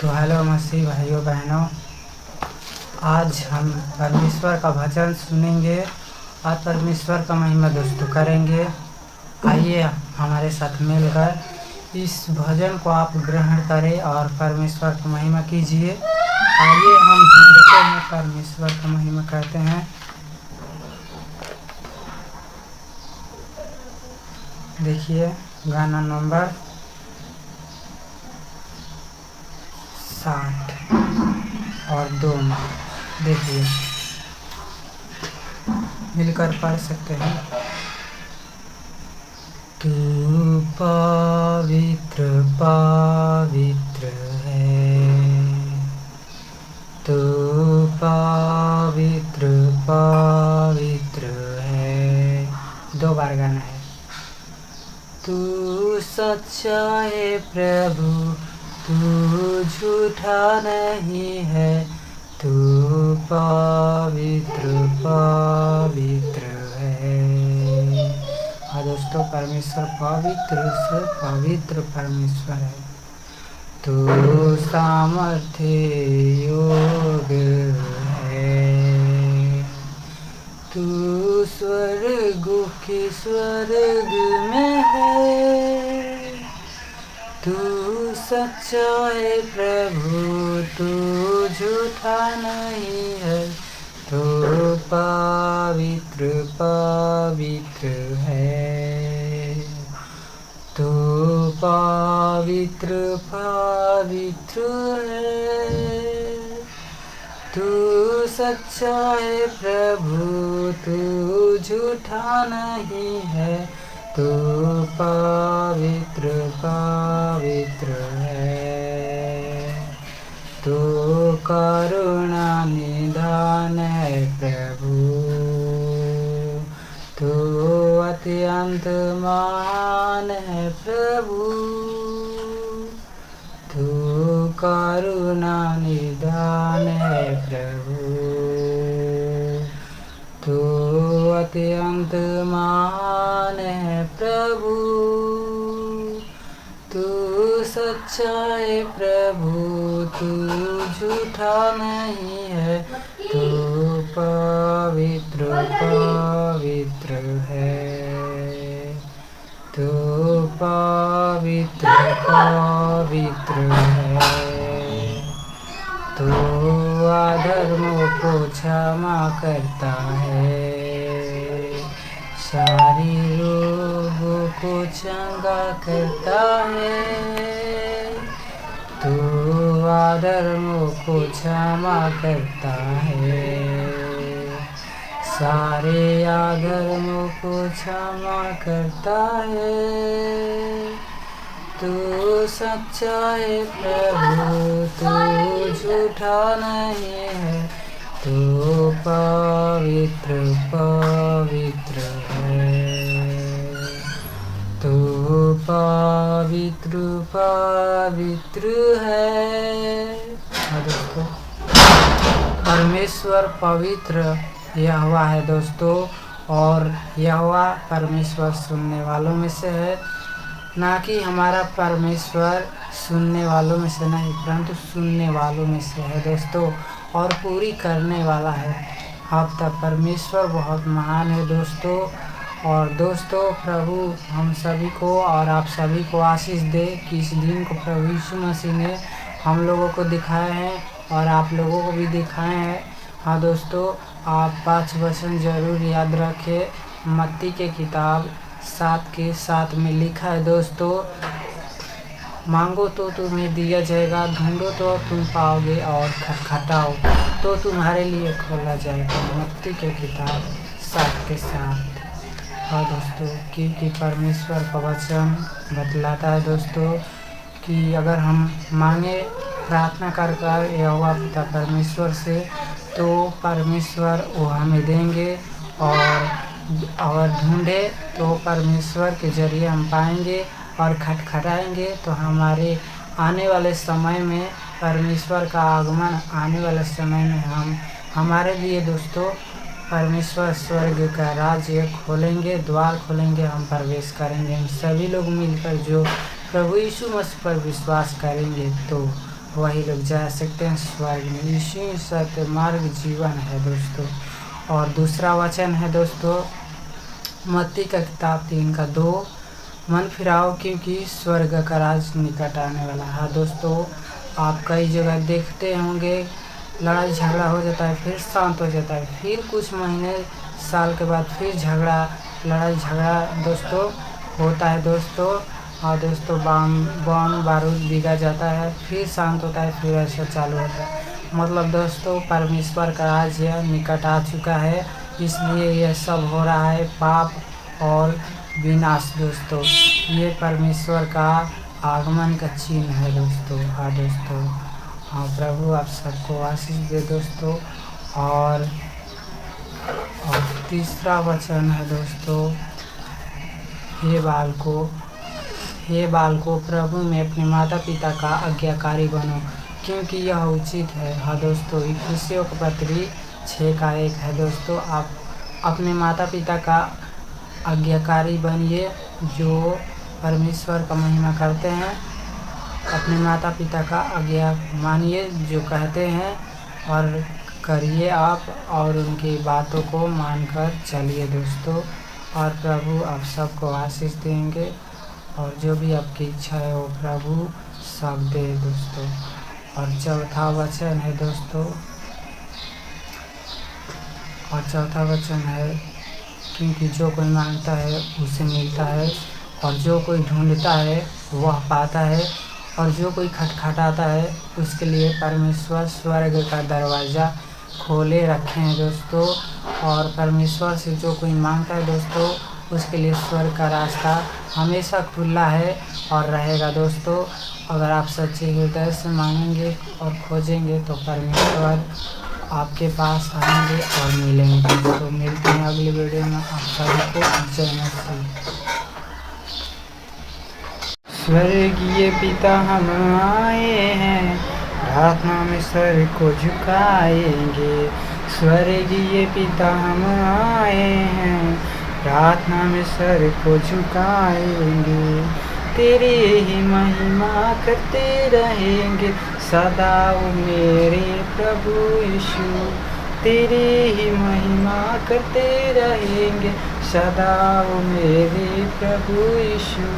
तो हेलो मसीह भाइयों बहनों, आज हम परमेश्वर का भजन सुनेंगे। आज परमेश्वर का महिमा दोस्तों करेंगे। आइए हमारे साथ मिलकर इस भजन को आप ग्रहण करें और परमेश्वर की महिमा कीजिए। आइए हम ढूंढते हैं परमेश्वर का महिमा करते हैं। देखिए गाना नंबर 60 और 2 में देखिए, मिलकर पढ़ सकते हैं। तू पवित्र पवित्र है, तू पवित्र पवित्र है। 2 बार गाना है। तू सच्चा है प्रभु, तू झूठा नहीं है, तू पवित्र पवित्र है। हाँ दोस्तों, परमेश्वर पवित्र से पवित्र परमेश्वर है। तू सामर्थ्य योग्य है, तू स्वर्ग की स्वर्ग में है, तू सच्चा है प्रभु, तू झूठा नहीं है, तू पवित्र पवित्र है, तू पवित्र पवित्र है, तू सच्चा है प्रभु, तू झूठा नहीं है, तू पवित्र पवित्र है, तू करुणा निधान है प्रभु, तू अत्यंत महान है प्रभु, तू करुणा निधान है प्रभु, तू अत्यंत महान है प्रभु, तू सच्चा है प्रभु, तू झूठा नहीं है, तू पवित्र पवित्र है, तू पवित्र पवित्र है, तू अधर्मों को क्षमा करता है, सारी रोगों को चंगा करता है, तू अधर्मों को क्षमा करता है, सारे अधर्मों को क्षमा करता है, तू सच्चा है प्रभु, तू झूठा नहीं है, तू पवित्र पवित्र है, तू पवित्र पवित्र है। दोस्तों, परमेश्वर पवित्र यहोवा है दोस्तों, और यहोवा परमेश्वर सुनने वालों में से है, ना कि हमारा परमेश्वर सुनने वालों में से नहीं परंतु सुनने वालों में से है दोस्तों, और पूरी करने वाला है। अब तक परमेश्वर बहुत महान है दोस्तों। और दोस्तों, प्रभु हम सभी को और आप सभी को आशीष दे कि इस दिन को प्रभु यीशु मसीह ने हम लोगों को दिखाए हैं और आप लोगों को भी दिखाए हैं। हाँ दोस्तों, आप 5 वचन जरूर याद रखें। मत्ती के किताब 7:7 में लिखा है दोस्तों, मांगो तो तुम्हें दिया जाएगा, ढूंढो तो तुम पाओगे, और खटखटाओ तो तुम्हारे लिए खोला जाएगा। मत्ती के किताब 7:7। और दोस्तों, कि परमेश्वर का वचन बतलाता है दोस्तों कि अगर हम मांगे प्रार्थना कर यहोवा पिता परमेश्वर से, तो परमेश्वर वो हमें देंगे, और ढूंढे तो परमेश्वर के जरिए हम पाएंगे, और खटखटाएंगे तो हमारे आने वाले समय में परमेश्वर का आगमन आने वाले समय में हमारे लिए दोस्तों परमेश्वर स्वर्ग का राज्य खोलेंगे, द्वार खोलेंगे, हम प्रवेश करेंगे। हम सभी लोग मिलकर जो प्रभु यीशु मसीह पर विश्वास करेंगे तो वही लोग जा सकते हैं स्वर्ग में। यीशु सत्य मार्ग जीवन है दोस्तों। और दूसरा वचन है दोस्तों मत्ती का किताब 3:2, मन फिराओ क्योंकि स्वर्ग का राज निकट आने वाला है। दोस्तों आप कई जगह देखते होंगे लड़ाई झगड़ा हो जाता है, फिर शांत हो जाता है, फिर कुछ महीने साल के बाद फिर लड़ाई झगड़ा दोस्तों होता है दोस्तों। और दोस्तों बम बारूद बिगा जाता है, फिर शांत होता है, फिर ऐसा चालू होता है। मतलब दोस्तों परमेश्वर का राज्य निकट आ चुका है, इसलिए यह सब हो रहा है पाप और विनाश दोस्तों। ये परमेश्वर का आगमन का चिन्ह है दोस्तों। हाँ दोस्तों, हाँ प्रभु आप सबको आशीष दे दोस्तों। और तीसरा वचन है दोस्तों, हे बालकों प्रभु में अपने माता पिता का आज्ञाकारी बनो क्योंकि यह उचित है। हाँ दोस्तों, इफिसियों का पत्री 6:1 है दोस्तों। आप अपने माता पिता का आज्ञाकारी बनिए जो परमेश्वर का महिमा करते हैं। अपने माता पिता का आज्ञा मानिए जो कहते हैं और करिए आप, और उनकी बातों को मानकर चलिए दोस्तों। और प्रभु आप सबको आशीष देंगे और जो भी आपकी इच्छा है वो प्रभु सब दे दोस्तों। और चौथा वचन है दोस्तों, क्योंकि जो कोई मांगता है उसे मिलता है, और जो कोई ढूंढता है वह पाता है, और जो कोई खटखटाता है उसके लिए परमेश्वर स्वर्ग का दरवाज़ा खोले रखे हैं दोस्तों। और परमेश्वर से जो कोई मांगता है दोस्तों उसके लिए स्वर्ग का रास्ता हमेशा खुला है और रहेगा दोस्तों। अगर आप सच्चे हृदय से मांगेंगे और खोजेंगे तो परमेश्वर आपके पास आएंगे और मिलेंगे दोस्तों। मिलते हैं अगली वीडियो में। आप सभी को जय मसीह। स्वर्गीय पिता हम आए हैं, प्रार्थना में सर को झुकाएंगे। स्वर्गीय पिता हम आए हैं, प्रार्थना में सर को झुकाएंगे। तेरी ही महिमा करते रहेंगे सदा ओ मेरे प्रभु यीशु। तेरी ही महिमा करते रहेंगे सदा ओ मेरे प्रभु यीशु।